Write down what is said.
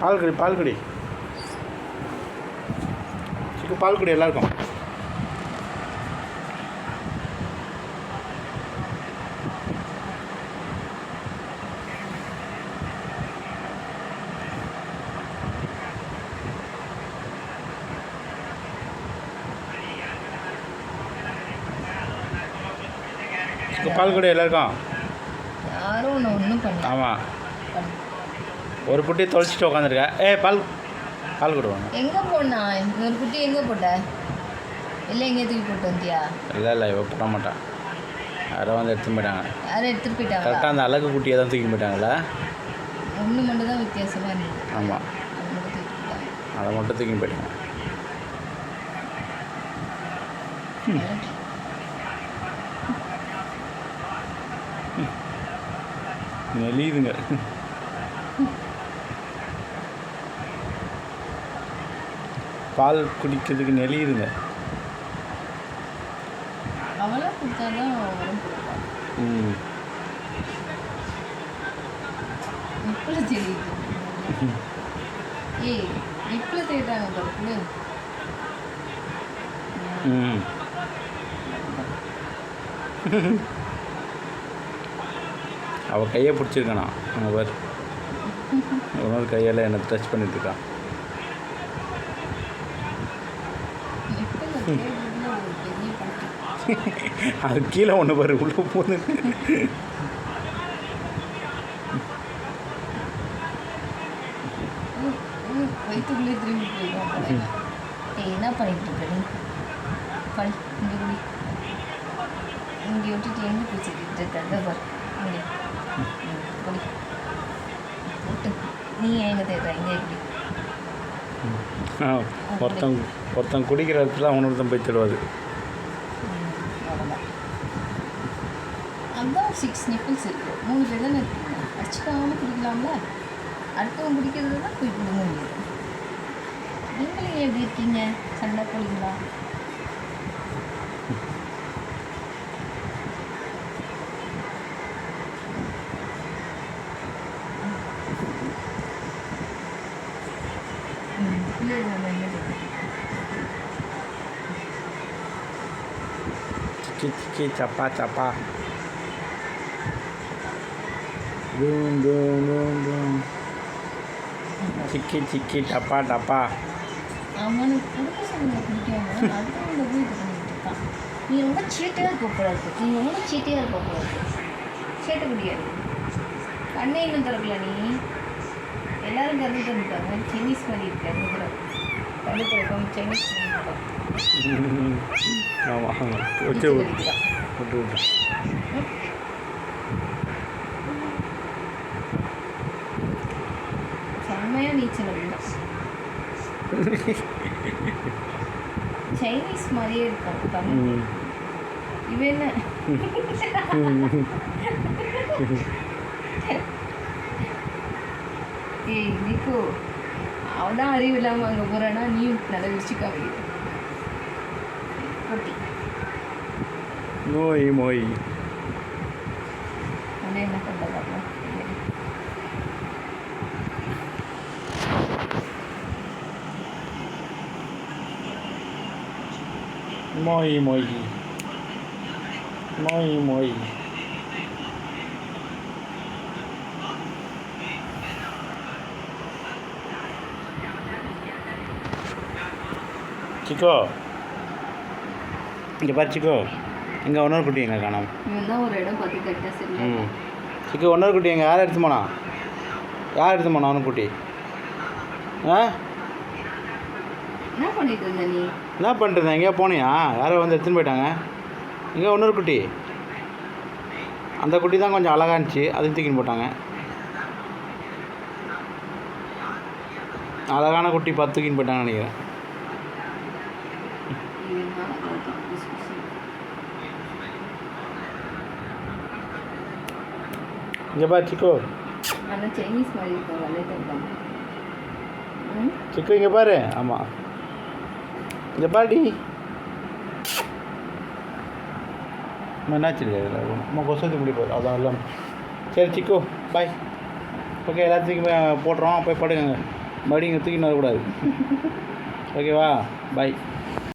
பால் குடி பால் குடி சிக்கு பால் குடி எல்லாருக்கும். பால் குடி எல்லாருக்கும். யாரும் ஒன்றும் பண்ணல. ஆமாம், ஒரு குட்டி தொலைச்சிட்டு உட்காந்துருக்கேன். பால் பால் கொடுவாங்க. எங்கே போனா இன்னொரு குட்டி? எங்கே போட்ட? இல்லை எங்கே தூக்கி போட்டு வந்தியா? இல்லை இவ போட மாட்டான். யாரோ வந்து எடுத்துன்னு போயிட்டாங்க. யாரும் எடுத்துகிட்டு போயிட்டாங்க. கரெக்டாக அந்த அழகு குட்டியை தான் தூக்கி போயிட்டாங்களா? ஒன்று மட்டும் தான் வித்தியாசமாக இருந்தது. ஆமாம், அதை மட்டும் தூக்கி போயிட்டாங்க. நெளியுதுங்க. பால் குடிக்கிறதுக்கு நெளியுதுங்க. அவளாக கொடுத்தாதான் உடம்பு கொடுப்பாள். இப்படி தெரியுது. இப்படி தேடுறாங்க பருப்பு. அவள் கையை பிடிச்சிருக்கானா அங்கே பார். இன்னொரு கையால் என்னை டச் பண்ணிட்டு இருக்கான். அது கீழே ஒன்று பாரு, உள்ள போகுது. வயிற்றுக்குள்ளே திரும்பி போயிடும். என்ன பண்ணிட்டு இருக்க நீ? படி இங்கே குடி. இங்கே விட்டுட்டு எங்கே பேசிக்கிட்டு இருக்க? பாரு இங்கே குடி. போட்டு நீ எங்கே தேடுற? இங்கே குடி. ஒருத்தன் குடிக்கிற இடத்துல அவனொருத்தன் போய் தேடுவாது. அதுதான் 6 நிப்பிள்ஸ் இருக்குது. 3 பேர் தானே இருக்கீங்க. அடிச்சுக்காமல் குடிக்கலாம்ல. அடுத்தவங்க குடிக்கிறது தான் போய் கொடுங்க முடியும். நீங்களும் எப்படி இருக்கீங்க? சண்டை போடுங்களா? சிக்கி சப்பா சப்பா டூம் டூம் டூம் டூம் சிக்கி டப்பா டப்பா. அவனுக்கு கொடுக்க சொன்ன பிடிக்காம அடுத்தவங்க போய் இது பண்ணிட்டு இருக்கான். நீ ரொம்ப சீட்டையாக இருக்கக்கூடாது. நீ ரொம்ப சீட்டையாக இருக்கக்கூடாது. சேட்டை கிடையாது. கண்ணே இன்னும் திறக்கல. நீ எல்லாரும் கருது தந்துட்டாங்க. சைனீஸ் மாதிரி இருக்கு. அந்த தடவை கண்டு திறக்காம சைனீஸ் பண்ணிருக்கான். ஆமாம் வச்சு விட்டு விட்டு செம்மையாக நீச்சல் அப்படிதான். சைனீஸ் மாதிரியே இருக்கும் தமிழ். இவன் என்ன நிக்கோ, அவதான் அறிவு இல்லாமல் அங்கே போகிறான்னா நீயும் நல்லா வச்சுக்காம போட்டி மோய் மோய். உடனே என்ன பண்ணுற பார்க்கலாம். மோய் மோய் மோய் மோய். சிக்கோ இங்கே பாரு சிக்கோ, இங்கே ஒன்னொரு குட்டி எங்கே காணோம். இவன் தான் ஒரு இடம் பார்த்து கரெக்டாக சரி. சிக்கோ ஒன்னொரு குட்டி எங்கே? யார் எடுத்து போனா? யார் எடுத்து போனா அவனு குட்டி? என்ன பண்ணிட்டு இருந்த நீ? என்ன பண்ணுறேன்? எங்கேயா போனியா? யாரோ வந்து எடுத்துன்னு போயிட்டாங்க. இங்கே இன்னொரு குட்டி, அந்த குட்டி தான் கொஞ்சம் அழகா இருந்துச்சு, அதையும் தூக்கின்னு போட்டாங்க. அழகான குட்டி பார்த்து தூக்கின்னு போயிட்டாங்கன்னு நினைக்கிறேன். இங்கே பாரு சிக்கோ. ஆனால் சைனீஸ் மாதிரி இருக்கும். சிக்கோ இங்கே பாரு. ஆமாம் இங்கே பாடி. என்னாச்சு நம்ம கொசத்து முடி போகுது, அதான் எல்லாம். சரி சிக்கோ பாய். ஓகே எல்லாத்துக்கும் போடுறோம், போய் படுங்க. மறுபடியும் இங்கே தூக்கின்னு வரக்கூடாது. ஓகேவா? பை.